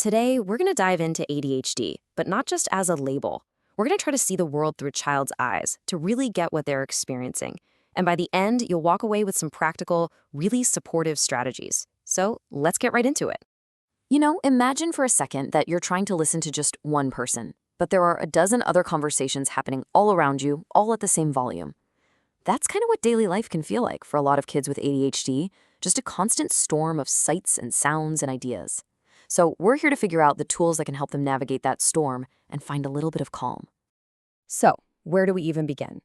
Today, we're going to dive into ADHD, but not just as a label. We're going to try to see the world through a child's eyes to really get what they're experiencing. And by the end, you'll walk away with some practical, really supportive strategies. So let's get right into it. Imagine for a second that you're trying to listen to just one person, but there are a dozen other conversations happening all around you, all at the same volume. That's kind of what daily life can feel like for a lot of kids with ADHD, just a constant storm of sights and sounds and ideas. So we're here to figure out the tools that can help them navigate that storm and find a little bit of calm. So, where do we even begin?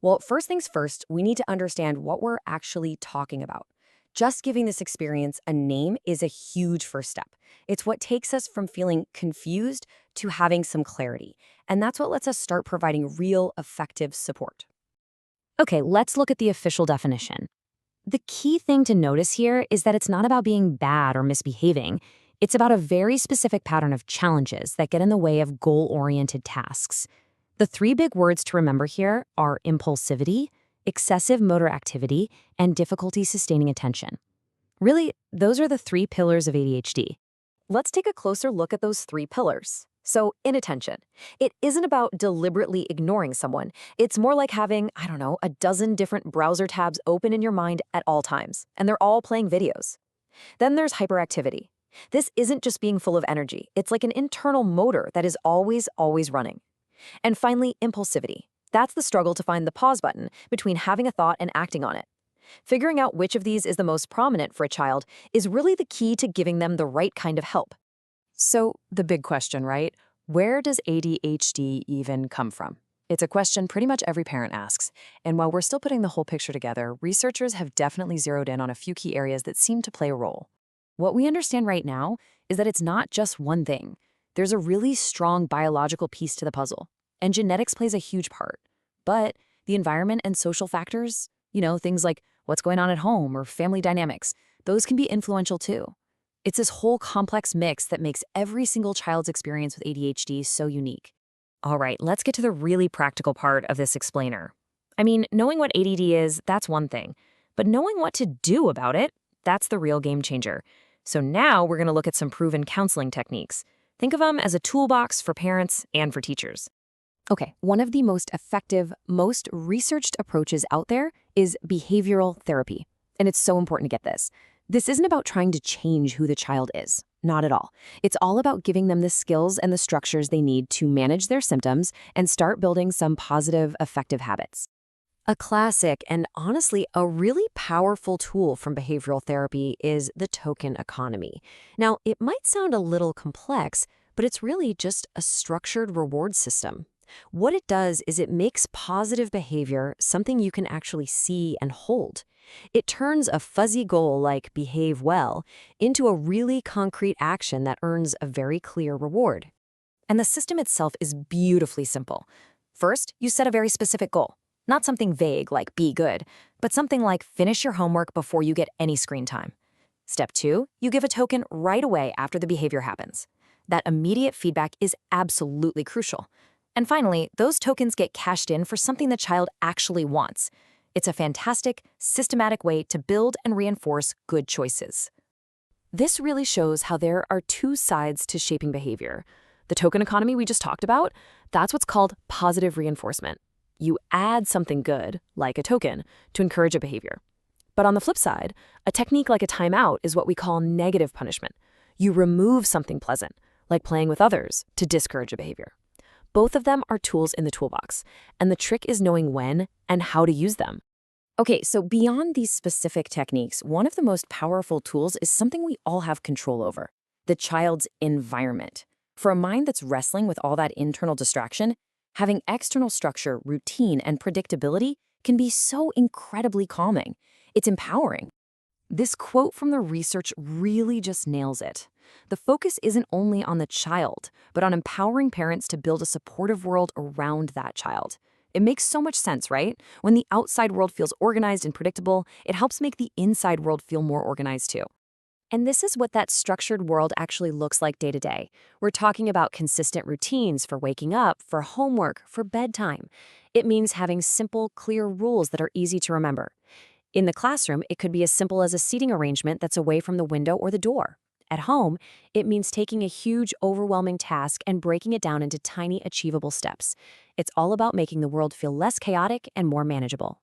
Well, first things first, we need to understand what we're actually talking about. Just giving this experience a name is a huge first step. It's what takes us from feeling confused to having some clarity. And that's what lets us start providing real, effective support. Okay, let's look at the official definition. The key thing to notice here is that it's not about being bad or misbehaving. It's about a very specific pattern of challenges that get in the way of goal-oriented tasks. The three big words to remember here are impulsivity, excessive motor activity, and difficulty sustaining attention. Really, those are the three pillars of ADHD. Let's take a closer look at those three pillars. So, inattention. It isn't about deliberately ignoring someone. It's more like having, a dozen different browser tabs open in your mind at all times, and they're all playing videos. Then there's hyperactivity. This isn't just being full of energy. It's like an internal motor that is always running. And finally, impulsivity. That's the struggle to find the pause button between having a thought and acting on it. Figuring out which of these is the most prominent for a child is really the key to giving them the right kind of help. So, the big question, right? Where does ADHD even come from? It's a question pretty much every parent asks. And while we're still putting the whole picture together, researchers have definitely zeroed in on a few key areas that seem to play a role. What we understand right now is that it's not just one thing. There's a really strong biological piece to the puzzle, and genetics plays a huge part. But the environment and social factors, things like what's going on at home or family dynamics, those can be influential too. It's this whole complex mix that makes every single child's experience with ADHD so unique. All right, let's get to the really practical part of this explainer. Knowing what ADD is, that's one thing. But knowing what to do about it, that's the real game changer. So now we're going to look at some proven counseling techniques. Think of them as a toolbox for parents and for teachers. Okay, one of the most effective, most researched approaches out there is behavioral therapy. And it's so important to get this. This isn't about trying to change who the child is. Not at all. It's all about giving them the skills and the structures they need to manage their symptoms and start building some positive, effective habits. A classic and honestly a really powerful tool from behavioral therapy is the token economy. Now, it might sound a little complex, but it's really just a structured reward system. What it does is it makes positive behavior something you can actually see and hold. It turns a fuzzy goal like behave well into a really concrete action that earns a very clear reward. And the system itself is beautifully simple. First, you set a very specific goal. Not something vague like be good, but something like finish your homework before you get any screen time. Step 2, you give a token right away after the behavior happens. That immediate feedback is absolutely crucial. And finally, those tokens get cashed in for something the child actually wants. It's a fantastic, systematic way to build and reinforce good choices. This really shows how there are two sides to shaping behavior. The token economy we just talked about, that's what's called positive reinforcement. You add something good, like a token, to encourage a behavior. But on the flip side, a technique like a timeout is what we call negative punishment. You remove something pleasant, like playing with others, to discourage a behavior. Both of them are tools in the toolbox, and the trick is knowing when and how to use them. Okay, so beyond these specific techniques, one of the most powerful tools is something we all have control over: the child's environment. For a mind that's wrestling with all that internal distraction, having external structure, routine, and predictability can be so incredibly calming. It's empowering. This quote from the research really just nails it. The focus isn't only on the child, but on empowering parents to build a supportive world around that child. It makes so much sense, right? When the outside world feels organized and predictable, it helps make the inside world feel more organized too. And this is what that structured world actually looks like day to day. We're talking about consistent routines for waking up, for homework, for bedtime. It means having simple, clear rules that are easy to remember. In the classroom, it could be as simple as a seating arrangement that's away from the window or the door. At home, it means taking a huge, overwhelming task and breaking it down into tiny, achievable steps. It's all about making the world feel less chaotic and more manageable.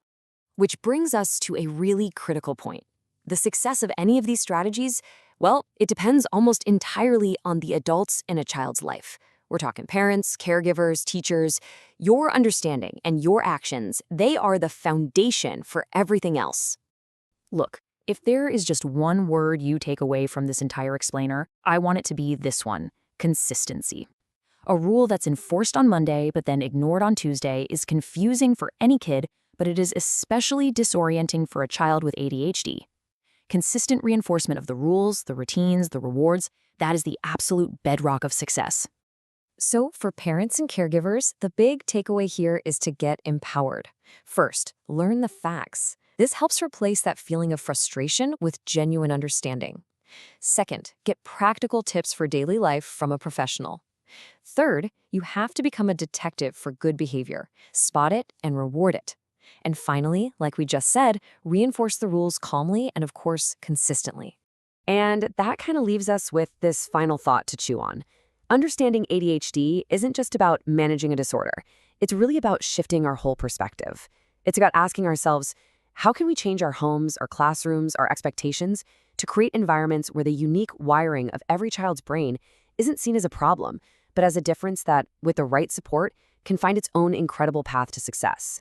Which brings us to a really critical point. The success of any of these strategies, well, it depends almost entirely on the adults in a child's life. We're talking parents, caregivers, teachers. Your understanding and your actions, they are the foundation for everything else. Look, if there is just one word you take away from this entire explainer, I want it to be this one: consistency. A rule that's enforced on Monday but then ignored on Tuesday is confusing for any kid, but it is especially disorienting for a child with ADHD. Consistent reinforcement of the rules, the routines, the rewards, that is the absolute bedrock of success. So for parents and caregivers, the big takeaway here is to get empowered. First, learn the facts. This helps replace that feeling of frustration with genuine understanding. Second, get practical tips for daily life from a professional. Third, you have to become a detective for good behavior. Spot it and reward it. And finally, like we just said, reinforce the rules calmly and, of course, consistently. And that kind of leaves us with this final thought to chew on. Understanding ADHD isn't just about managing a disorder. It's really about shifting our whole perspective. It's about asking ourselves, how can we change our homes, our classrooms, our expectations to create environments where the unique wiring of every child's brain isn't seen as a problem, but as a difference that, with the right support, can find its own incredible path to success?